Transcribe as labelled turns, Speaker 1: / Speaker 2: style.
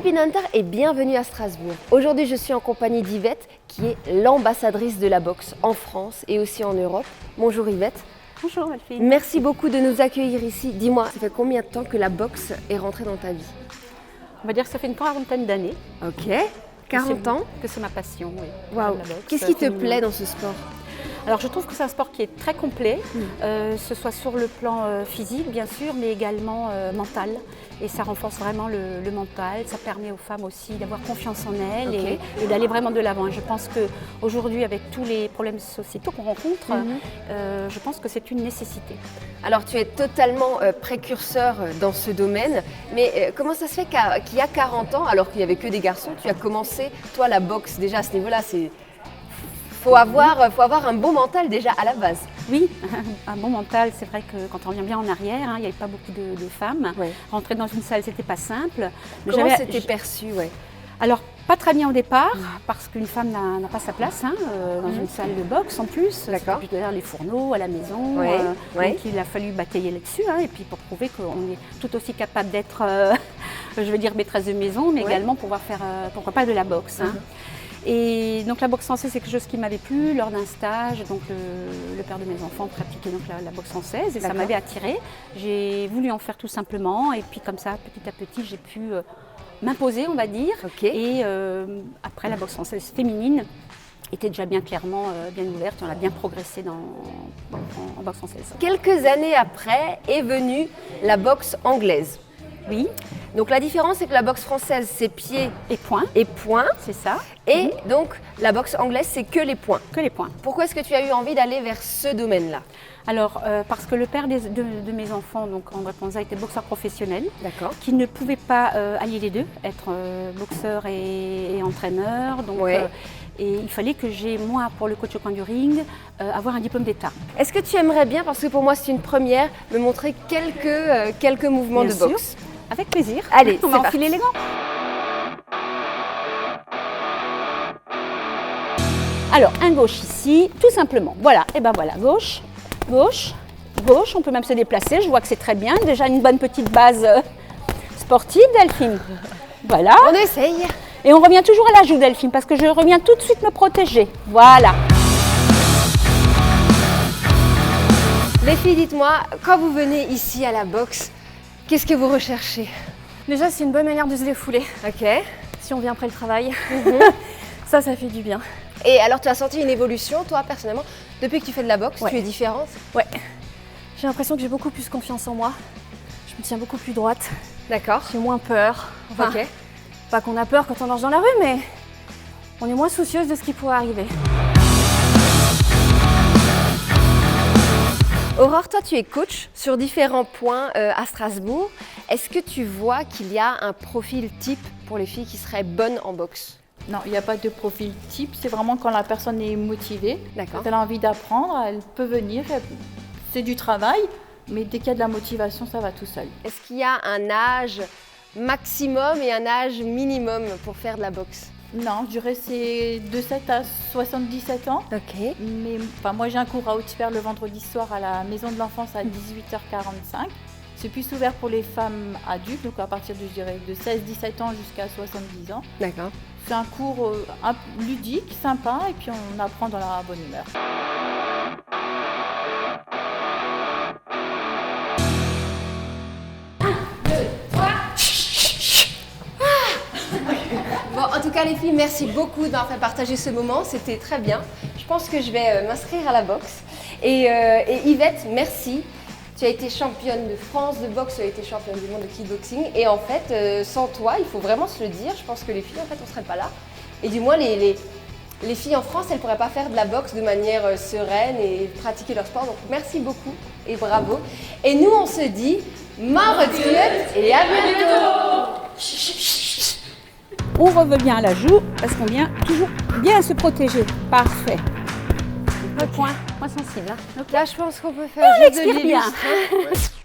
Speaker 1: Philippine Hunter et bienvenue à Strasbourg. Aujourd'hui, je suis en compagnie d'Yvette, qui est l'ambassadrice de la boxe en France et aussi en Europe. Bonjour Yvette.
Speaker 2: Bonjour Alphine.
Speaker 1: Merci beaucoup de nous accueillir ici. Dis-moi, ça fait combien de temps que la boxe est rentrée dans ta vie?
Speaker 2: On va dire que ça fait une quarantaine d'années.
Speaker 1: Ok, 40 ans.
Speaker 2: Que c'est ma passion, oui.
Speaker 1: Waouh. Qu'est-ce qui te plaît dans ce sport?
Speaker 2: Alors je trouve que c'est un sport qui est très complet, ce soit sur le plan physique bien sûr, mais également mental. Et ça renforce vraiment le mental, ça permet aux femmes aussi d'avoir confiance en elles et d'aller vraiment de l'avant. Je pense qu'aujourd'hui, avec tous les problèmes sociétaux qu'on rencontre, je pense que c'est une nécessité.
Speaker 1: Alors tu es totalement précurseur dans ce domaine, mais comment ça se fait qu'il y a 40 ans, alors qu'il n'y avait que des garçons, tu as commencé, toi, la boxe déjà à ce niveau-là? Faut avoir un bon mental déjà à la base.
Speaker 2: Oui, un bon mental, c'est vrai que quand on revient bien en arrière, il n'y avait pas beaucoup de femmes. Ouais. Rentrer dans une salle, c'était pas simple.
Speaker 1: Comment c'était perçu?
Speaker 2: Alors, pas très bien au départ, parce qu'une femme n'a pas sa place dans une salle de boxe en plus.
Speaker 1: D'accord.
Speaker 2: Puis derrière les fourneaux, à la maison. Donc il a fallu batailler là-dessus, et puis pour prouver qu'on est tout aussi capable d'être, je veux dire, maîtresse de maison, mais également pouvoir faire, pourquoi pas, de la boxe. Et donc la boxe française, c'est quelque chose qui m'avait plu lors d'un stage. Donc le père de mes enfants pratiquait donc la boxe française et ça m'avait attirée. J'ai voulu en faire tout simplement et puis comme ça, petit à petit, j'ai pu m'imposer, on va dire. Et après, la boxe française féminine était déjà bien clairement bien ouverte. On a bien progressé en boxe française.
Speaker 1: Quelques années après est venue la boxe anglaise.
Speaker 2: Oui.
Speaker 1: Donc la différence, c'est que la boxe française, c'est pieds
Speaker 2: et poings.
Speaker 1: Et poings.
Speaker 2: C'est ça.
Speaker 1: Et donc la boxe anglaise, c'est que les poings.
Speaker 2: Que les poings.
Speaker 1: Pourquoi est-ce que tu as eu envie d'aller vers ce domaine-là?
Speaker 2: Alors, parce que le père de mes enfants, donc André Ponza, était boxeur professionnel.
Speaker 1: D'accord.
Speaker 2: Qui ne pouvait pas allier les deux, être boxeur et entraîneur. Donc, et il fallait que j'ai, moi, pour le coach au coin du ring, avoir un diplôme d'État.
Speaker 1: Est-ce que tu aimerais bien, parce que pour moi c'est une première, me montrer quelques mouvements de boxe?
Speaker 2: Avec plaisir.
Speaker 1: Allez,
Speaker 2: on va enfiler les gants. Alors, un gauche ici, tout simplement. Voilà, et ben voilà, gauche, gauche, gauche. On peut même se déplacer, je vois que c'est très bien. Déjà une bonne petite base sportive, Delphine. Voilà.
Speaker 1: On essaye.
Speaker 2: Et on revient toujours à la joue, Delphine, parce que je reviens tout de suite me protéger. Voilà.
Speaker 1: Les filles, dites-moi, quand vous venez ici à la boxe, qu'est-ce que vous recherchez?
Speaker 3: Déjà, c'est une bonne manière de se défouler.
Speaker 1: Ok.
Speaker 3: Si on vient après le travail, ça fait du bien.
Speaker 1: Et alors, tu as senti une évolution, toi, personnellement, depuis que tu fais de la boxe? Tu es différente?
Speaker 3: Ouais. J'ai l'impression que j'ai beaucoup plus confiance en moi. Je me tiens beaucoup plus droite.
Speaker 1: D'accord.
Speaker 3: J'ai moins peur. Enfin, pas qu'on a peur quand on marche dans la rue, mais on est moins soucieuse de ce qui pourrait arriver.
Speaker 1: Aurore, toi, tu es coach sur différents points à Strasbourg. Est-ce que tu vois qu'il y a un profil type pour les filles qui seraient bonnes en boxe?
Speaker 4: Non, il n'y a pas de profil type, c'est vraiment quand la personne est motivée, quand elle a envie d'apprendre, elle peut venir, c'est du travail, mais dès qu'il y a de la motivation, ça va tout seul.
Speaker 1: Est-ce qu'il y a un âge maximum et un âge minimum pour faire de la boxe?
Speaker 4: Non, je dirais c'est de 7 à 77 ans.
Speaker 1: Ok.
Speaker 4: Mais moi j'ai un cours à Haute-Fer le vendredi soir à la maison de l'enfance à 18h45. C'est plus ouvert pour les femmes adultes, donc à partir de 16-17 ans jusqu'à 70 ans.
Speaker 1: D'accord.
Speaker 4: C'est un cours ludique, sympa, et puis on apprend dans la bonne humeur.
Speaker 1: Bon, en tout cas, les filles, merci beaucoup d'avoir fait partager ce moment. C'était très bien. Je pense que je vais m'inscrire à la boxe. Et Yvette, merci. Tu as été championne de France de boxe, tu as été championne du monde de kickboxing. Et en fait, sans toi, il faut vraiment se le dire, je pense que les filles, en fait, on ne serait pas là. Et du moins, les filles en France, elles ne pourraient pas faire de la boxe de manière sereine et pratiquer leur sport. Donc, merci beaucoup et bravo. Et nous, on se dit, mort et à bientôt.
Speaker 2: On revient à la joue parce qu'on vient toujours bien se protéger. Parfait. Le point sensible.
Speaker 1: Donc là, je pense qu'on peut faire
Speaker 2: on
Speaker 1: juste de
Speaker 2: expire bien.
Speaker 1: l'illustre.